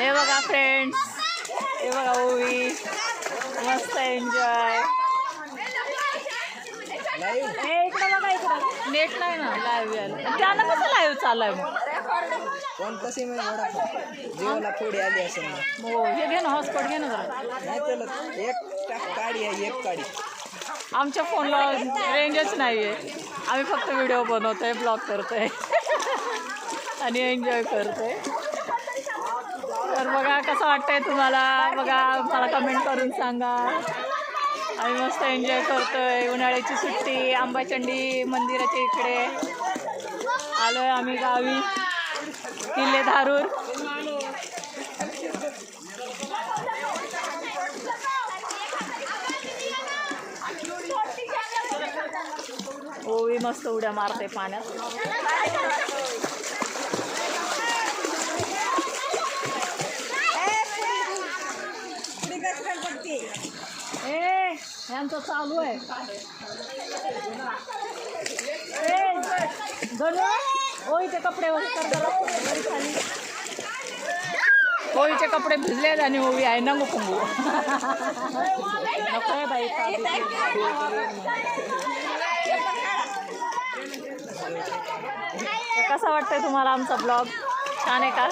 हे बघा फ्रेंड्स, हे बघा ओवी मस्त एन्जॉय. इकडं बघा, इकडं नेट नाही ना लाईव्ह यायला. त्यानं कसं लाईव्ह चालू आहे मग? कोणताशी जेवायला थोडी आली असेल ना. हो हे घे ना, हॉटस्पॉट घे ना जरा. नाही त्याला एक काडी आहे, एक काडी. आमच्या फोनला रेंजच नाही आहे. आम्ही फक्त व्हिडिओ बनवतोय, ब्लॉग करतोय आणि एन्जॉय करतोय. तर बघा कसं वाटतंय तुम्हाला, बघा मला कमेंट करून सांगा. आम्ही मस्त एन्जॉय करतोय. उन्हाळ्याची सुट्टी अंबाचंडी मंदिराच्या इकडे आलोय आम्ही गावी, किल्ले धारूर. ओवी मस्त उड्या मारते पाण्यात. यांचं चालू आहे. ओळीचे कपडे खाली, ओळीचे कपडे भिजलेत आणि ओवी आहे नंगू पुंगू. नको आहे बाई. कसा वाटतंय तुम्हाला आमचा ब्लॉग? छान आहे का?